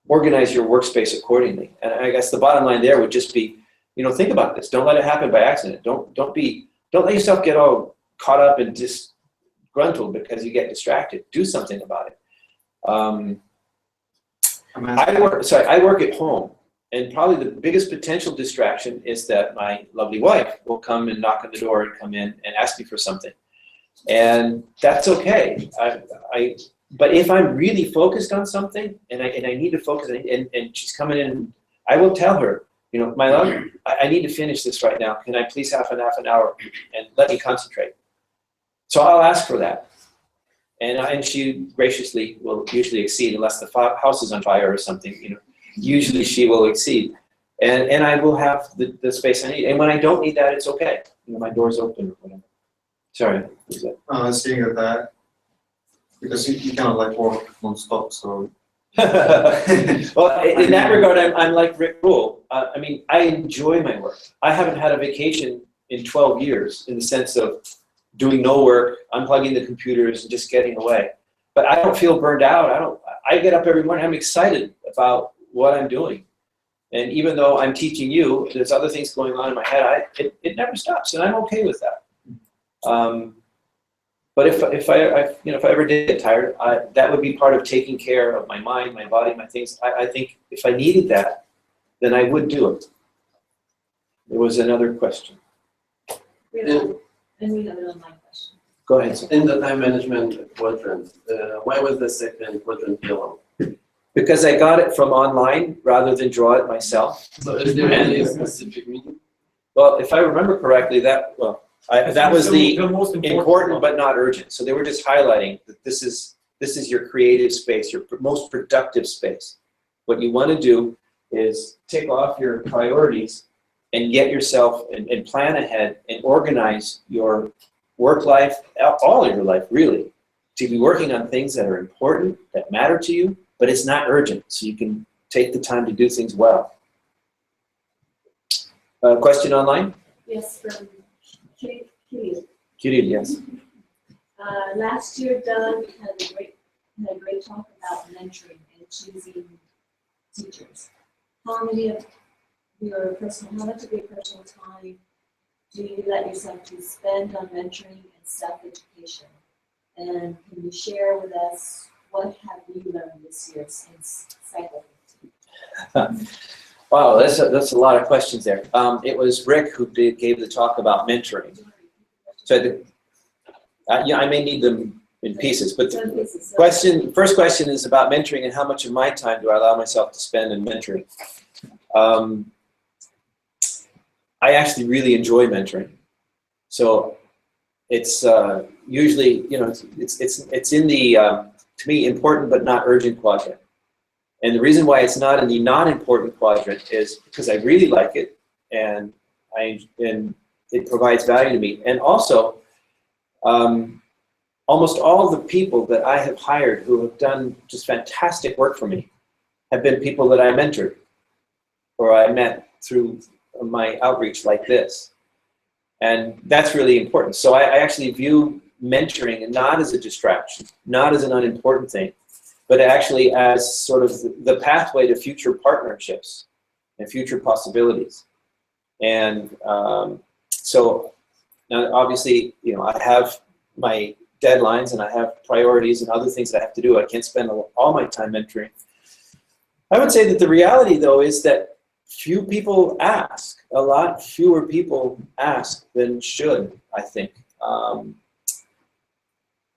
organize your workspace accordingly. And I guess the bottom line there would just be, you know, think about this. Don't let it happen by accident. Don't let yourself get all caught up and disgruntled because you get distracted. Do something about it. I work at home, and probably the biggest potential distraction is that my lovely wife will come and knock on the door and come in and ask me for something. And that's okay. But if I'm really focused on something and I need to focus, and she's coming in, I will tell her, you know, my love, I need to finish this right now. Can I please have an half an hour and let me concentrate? So I'll ask for that. And she graciously will usually exceed, unless the house is on fire or something, you know, usually she will exceed. And I will have the space I need. And when I don't need that, it's okay. You know, my door's open or whatever. Sorry, what was that? Seeing that, because you cannot like work non-stop, so. Well, in that regard, I'm like Rick Rule. I mean, I enjoy my work. I haven't had a vacation in 12 years in the sense of doing no work, unplugging the computers, and just getting away. But I don't feel burned out. I get up every morning. I'm excited about what I'm doing. And even though I'm teaching you, there's other things going on in my head. It never stops, and I'm okay with that. But if I ever did get tired, that would be part of taking care of my mind, my body, my things. I think if I needed that, then I would do it. There was another question. We have an online question. Go ahead. Sir. In the time management quadrant, why was the second quadrant yellow? Because I got it from online rather than draw it myself. So is there any specific meaning? Well, if I remember correctly, that was the most important but not urgent. So they were just highlighting that this is your creative space, your most productive space. What you want to do is tick off your priorities and get yourself and plan ahead and organize your work life, all of your life really, to be working on things that are important, that matter to you, but it's not urgent, so you can take the time to do things well. Question online? Yes, from Kitty. Kitty, yes. Last year, Doug had a great talk about mentoring and choosing teachers. How much of your personal time do you let yourself to spend on mentoring and self-education? And can you share with us what have you learned this year since cycle 15? Wow, that's a lot of questions there. It was Rick who gave the talk about mentoring. So I may need them in pieces. But Some the pieces, so- first question is about mentoring and how much of my time do I allow myself to spend in mentoring. I actually really enjoy mentoring. So it's usually, you know, it's in the, to me, important but not urgent quadrant. And the reason why it's not in the non-important quadrant is because I really like it, and it provides value to me. And also, almost all the people that I have hired who have done just fantastic work for me have been people that I mentored or I met through my outreach like this. And that's really important. So I actually view mentoring not as a distraction, not as an unimportant thing, but actually as sort of the pathway to future partnerships and future possibilities. And so now obviously, you know, I have my deadlines and I have priorities and other things that I have to do. I can't spend all my time mentoring. I would say that the reality, though, is that few people ask. A lot fewer people ask than should, I think.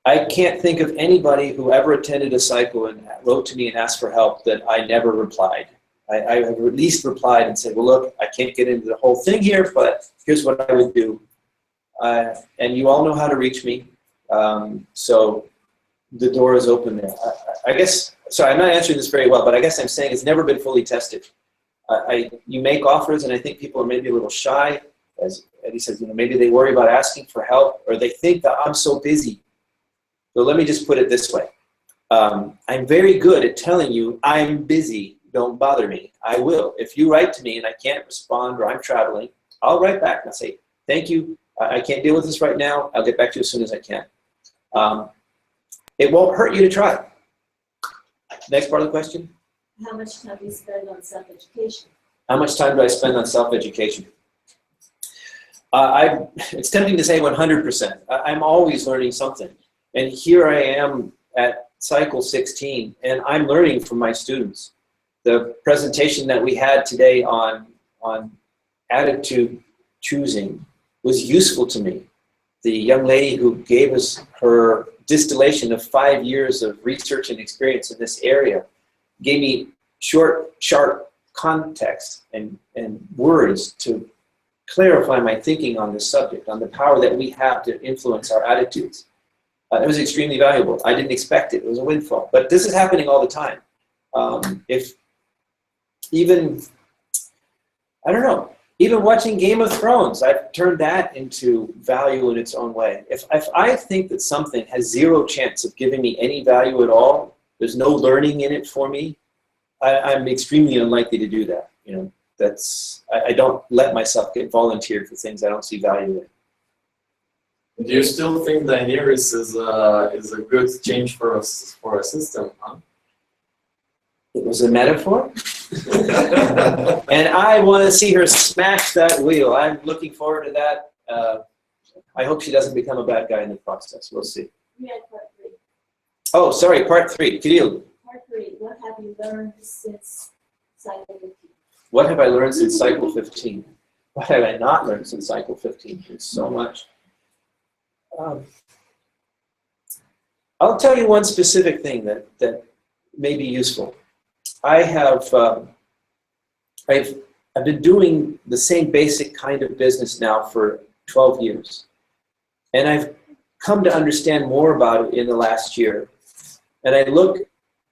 I can't think of anybody who ever attended a cycle and wrote to me and asked for help that I never replied. I have at least replied and said, well, look, I can't get into the whole thing here, but here's what I would do. And you all know how to reach me. So the door is open there. I guess, sorry, I'm not answering this very well, but I guess I'm saying it's never been fully tested. You make offers, and I think people are maybe a little shy. As Eddie says, you know, maybe they worry about asking for help, or they think that I'm so busy. So let me just put it this way. I'm very good at telling you I'm busy, don't bother me. I will. If you write to me and I can't respond or I'm traveling, I'll write back and I'll say, thank you, I can't deal with this right now. I'll get back to you as soon as I can. It won't hurt you to try. Next part of the question. How much time do you spend on self-education? How much time do I spend on self-education? It's tempting to say 100%. I'm always learning something. And here I am at cycle 16, and I'm learning from my students. The presentation that we had today on attitude choosing was useful to me. The young lady who gave us her distillation of 5 years of research and experience in this area gave me short, sharp context and words to clarify my thinking on this subject, on the power that we have to influence our attitudes. It was extremely valuable. I didn't expect it. It was a windfall. But this is happening all the time. If even, I don't know, even watching Game of Thrones, I've turned that into value in its own way. If I think that something has zero chance of giving me any value at all, there's no learning in it for me, I'm extremely unlikely to do that. You know, I don't let myself get volunteered for things I don't see value in. Do you still think Daenerys is a good change for a system, huh? It was a metaphor. And I want to see her smash that wheel. I'm looking forward to that. I hope she doesn't become a bad guy in the process. We'll see. We had part 3. Oh, sorry, part 3. Kirill. Part 3, what have you learned since cycle 15? What have I learned since cycle 15? What have I not learned since cycle 15? There's so much. I'll tell you one specific thing that may be useful. I have I've been doing the same basic kind of business now for 12 years, and I've come to understand more about it in the last year. And I look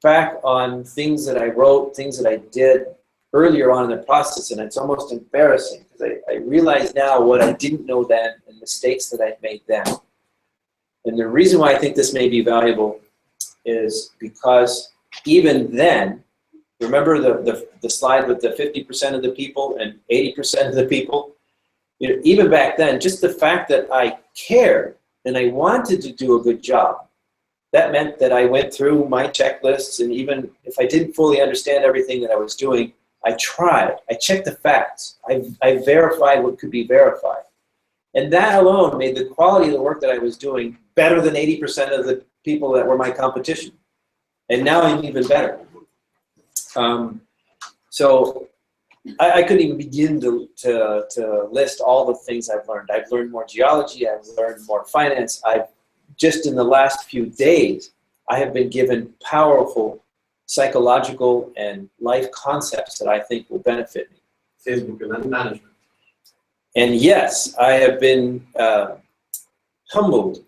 back on things that I wrote, things that I did earlier on in the process, and it's almost embarrassing because I realize now what I didn't know then and mistakes that I made then. And the reason why I think this may be valuable is because even then, remember the slide with the 50% of the people and 80% of the people? You know, even back then, just the fact that I cared and I wanted to do a good job, that meant that I went through my checklists, and even if I didn't fully understand everything that I was doing, I tried. I checked the facts. I verified what could be verified. And that alone made the quality of the work that I was doing better than 80% of the people that were my competition. And now I'm even better. So I couldn't even begin to list all the things I've learned. I've learned more geology. I've learned more finance. I've just in the last few days, I have been given powerful psychological and life concepts that I think will benefit me. Facebook event management. And yes, I have been humbled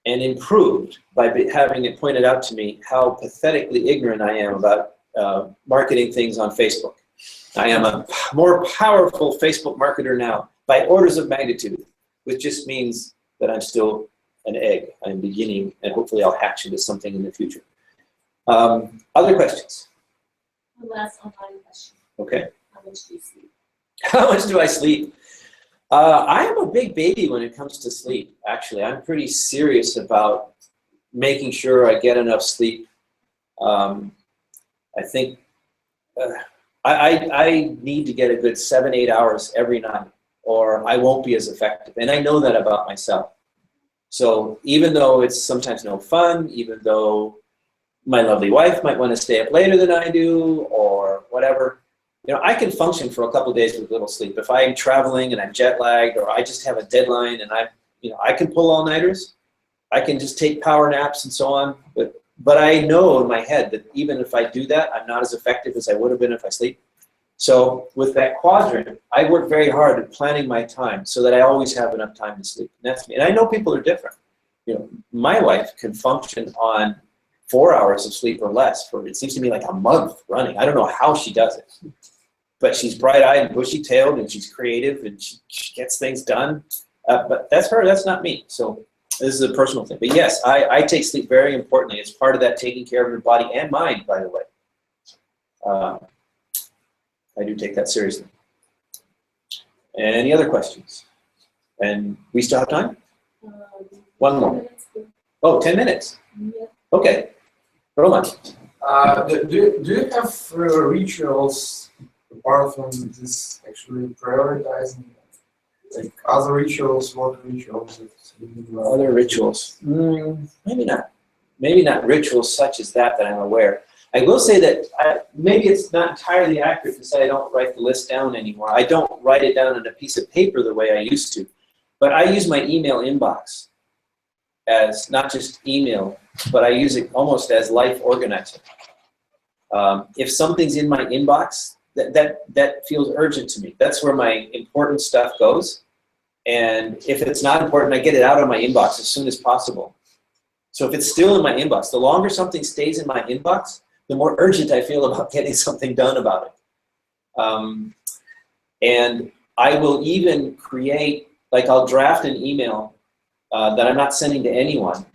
and improved by having it pointed out to me how pathetically ignorant I am about marketing things on Facebook. I am a more powerful Facebook marketer now by orders of magnitude, which just means that I'm still an egg. I'm beginning, and hopefully I'll hatch into something in the future. Other questions? One last online question. Okay. How much do you sleep? How much do I sleep? I am a big baby when it comes to sleep, actually. I'm pretty serious about making sure I get enough sleep. I think I need to get a good 7-8 hours every night, or I won't be as effective. And I know that about myself. So even though it's sometimes no fun, even though my lovely wife might want to stay up later than I do, or whatever, you know, I can function for a couple of days with little sleep. If I'm traveling and I'm jet lagged, or I just have a deadline and I can pull all-nighters. I can just take power naps and so on. But I know in my head that even if I do that, I'm not as effective as I would have been if I sleep. So with that quadrant, I work very hard at planning my time so that I always have enough time to sleep. And that's me. And I know people are different. You know, my wife can function on 4 hours of sleep or less for, it seems to me, like a month running. I don't know how she does it. But she's bright-eyed and bushy-tailed, and she's creative, and she gets things done. But that's her, that's not me. So this is a personal thing. But yes, I take sleep very importantly. It's part of that taking care of your body and mind, by the way. I do take that seriously. Any other questions? And we still have time? One more. Oh, 10 minutes. Yeah. Okay. Roman. Do you have rituals apart from this actually prioritizing, like other rituals, what rituals? Other rituals? Maybe not. Maybe not rituals such as that I'm aware. I will say that maybe it's not entirely accurate to say I don't write the list down anymore. I don't write it down on a piece of paper the way I used to. But I use my email inbox as not just email, but I use it almost as life organizer. If something's in my inbox, that feels urgent to me. That's where my important stuff goes. And if it's not important, I get it out of my inbox as soon as possible. So if it's still in my inbox, the longer something stays in my inbox, the more urgent I feel about getting something done about it. And I will even create, like I'll draft an email that I'm not sending to anyone.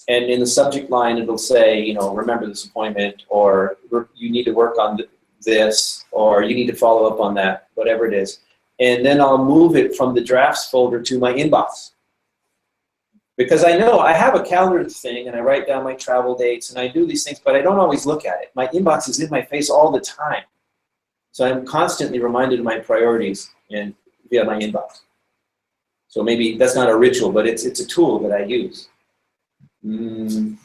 And in the subject line, it'll say, you know, remember this appointment, or you need to work on this, or you need to follow up on that, whatever it is. And then I'll move it from the drafts folder to my inbox. Because I know I have a calendar thing, and I write down my travel dates, and I do these things, but I don't always look at it. My inbox is in my face all the time. So I'm constantly reminded of my priorities via my inbox. So maybe that's not a ritual, but it's a tool that I use. And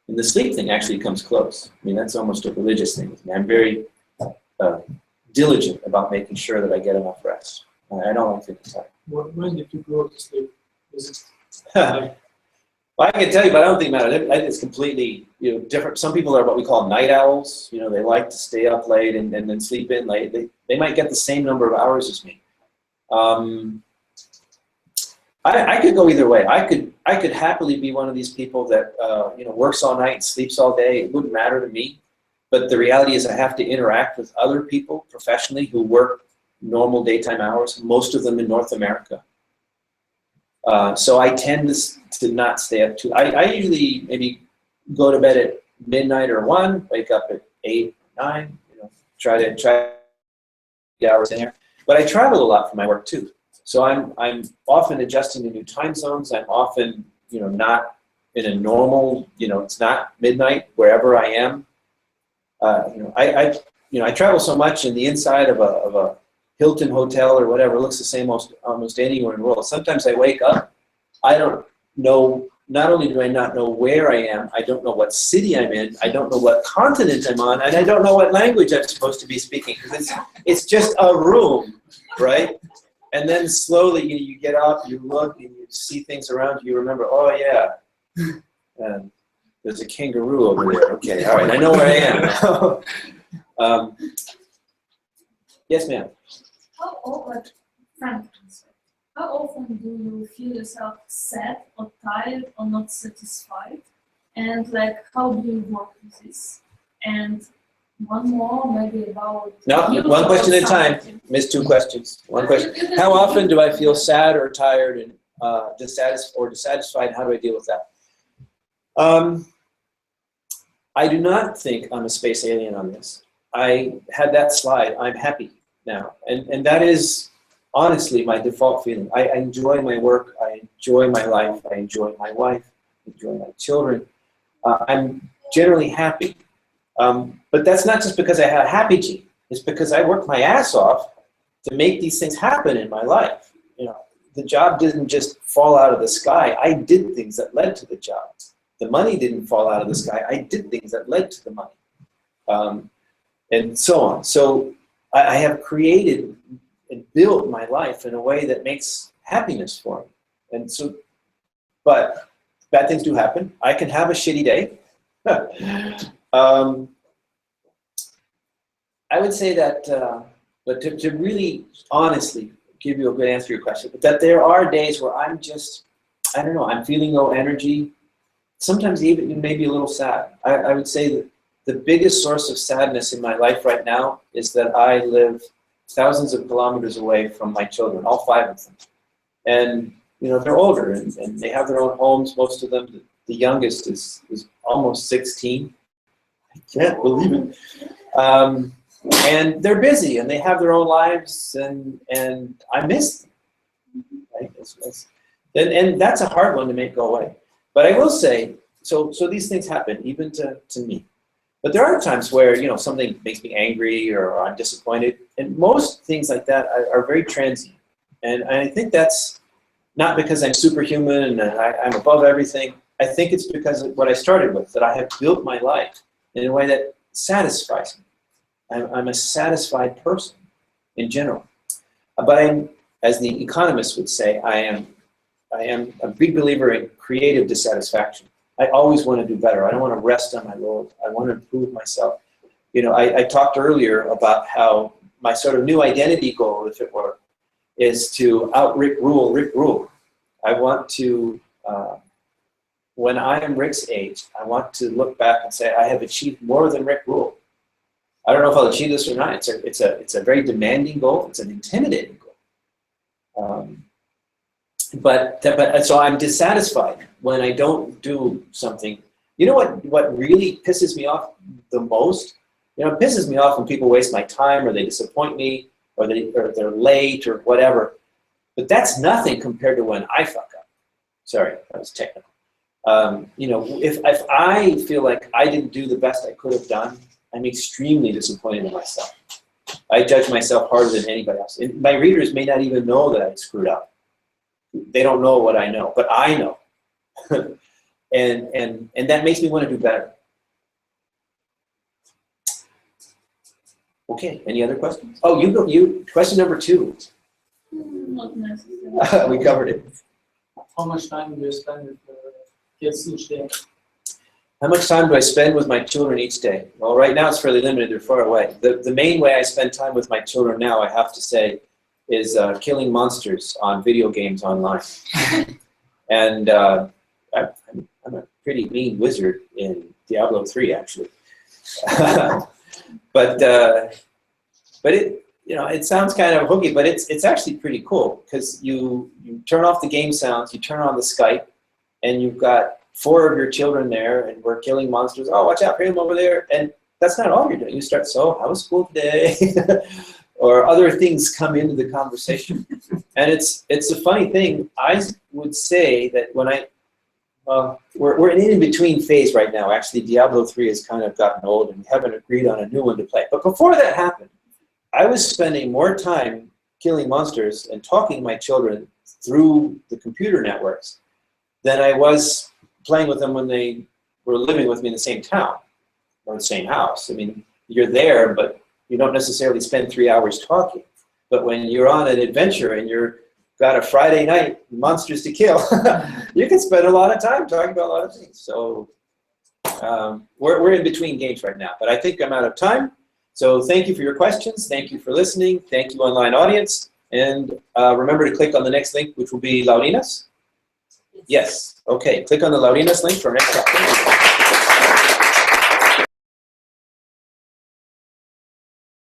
the sleep thing actually comes close. I mean, that's almost a religious thing with me. I'm very diligent about making sure that I get enough rest. I don't like to get tired. When did you go to sleep? Well, I can tell you, but I don't think about it. It's completely, you know, different. Some people are what we call night owls. You know, they like to stay up late and then sleep in late. They might get the same number of hours as me. I could go either way. I could happily be one of these people that you know, works all night and sleeps all day. It wouldn't matter to me. But the reality is I have to interact with other people professionally who work normal daytime hours, most of them in North America. So I tend to not stay up too. I usually maybe go to bed at midnight or 1, wake up at 8, 9, you know, try 8 hours in there. But I travel a lot for my work too. So I'm often adjusting to new time zones. I'm often, you know, not in a normal, you know, it's not midnight wherever I am. You know, I travel so much, and the inside of a Hilton hotel or whatever looks the same almost anywhere in the world. Sometimes I wake up, I don't know, not only do I not know where I am, I don't know what city I'm in, I don't know what continent I'm on, and I don't know what language I'm supposed to be speaking, because it's just a room, right? And then slowly you get up, you look, and you see things around you. You remember, oh yeah, there's a kangaroo over there. Okay, all right, I know where I am. Yes, ma'am. How often, Frank, how often do you feel yourself sad or tired or not satisfied? And like, how do you work with this? And one more, maybe about. No, one question at a time. Missed 2 questions. One question. How often do I feel sad or tired and dissatisfied? How do I deal with that? I do not think I'm a space alien on this. I had that slide. I'm happy now, and that is honestly my default feeling. I enjoy my work. I enjoy my life. I enjoy my wife. I enjoy my children. I'm generally happy. But that's not just because I had a happy gene. It's because I worked my ass off to make these things happen in my life. You know, the job didn't just fall out of the sky. I did things that led to the job. The money didn't fall out of the sky. I did things that led to the money, and so on. So I have created and built my life in a way that makes happiness for me. And so, but bad things do happen. I can have a shitty day. I would say that, but to really honestly give you a good answer to your question, but that there are days where I'm just, I don't know, I'm feeling low energy, sometimes even maybe a little sad. I would say that the biggest source of sadness in my life right now is that I live thousands of kilometers away from my children, all 5 of them. And, you know, they're older and they have their own homes, most of them. The youngest is almost 16. I can't believe it. And they're busy and they have their own lives and I miss them. Right? And that's a hard one to make go away. But I will say, so these things happen even to me. But there are times where, you know, something makes me angry or I'm disappointed. And most things like that are very transient. And I think that's not because I'm superhuman and I'm above everything. I think it's because of what I started with, that I have built my life in a way that satisfies me. I'm a satisfied person in general. But I'm, as the economists would say, I am a big believer in creative dissatisfaction. I always want to do better. I don't want to rest on my laurels. I want to improve myself. You know, I talked earlier about how my sort of new identity goal, if it were, is to out-Rick Rule. I want to, when I am Rick's age, I want to look back and say, I have achieved more than Rick Rule. I don't know if I'll achieve this or not. It's a very demanding goal. It's an intimidating goal. But so I'm dissatisfied when I don't do something. You know what really pisses me off the most? You know, it pisses me off when people waste my time or they disappoint me or they're late or whatever. But that's nothing compared to when I fuck up. Sorry, that was technical. You know, if I feel like I didn't do the best I could have done, I'm extremely disappointed in myself. I judge myself harder than anybody else. And my readers may not even know that I screwed up. They don't know what I know, but I know. and that makes me want to do better. Okay, any other questions? Oh, you question number 2. Not necessarily. We covered it. How much time do you spend with kids each day? How much time do I spend with my children each day? Well, right now it's fairly limited. They're far away. The main way I spend time with my children now, I have to say, is killing monsters on video games online. And I'm a pretty mean wizard in Diablo 3, actually. But it, you know, it sounds kind of hokey, but it's actually pretty cool because you turn off the game sounds, you turn on the Skype, and you've got 4 of your children there, and we're killing monsters. Oh, watch out for him over there. And that's not all you're doing. You start, so how was school today? Or other things come into the conversation. And it's a funny thing. I would say that when we're in an in-between phase right now. Actually, Diablo 3 has kind of gotten old and we haven't agreed on a new one to play. But before that happened, I was spending more time killing monsters and talking to my children through the computer networks than I was playing with them when they were living with me in the same town or the same house. I mean, you're there, but you don't necessarily spend 3 hours talking. But when you're on an adventure and you're got a Friday night monsters to kill, you can spend a lot of time talking about a lot of things. So we're in between games right now, but I think I'm out of time. So thank you for your questions. Thank you for listening. Thank you, online audience. And remember to click on the next link, which will be Laurina's. Yes. Okay. Click on the Laurina's link for our next talk.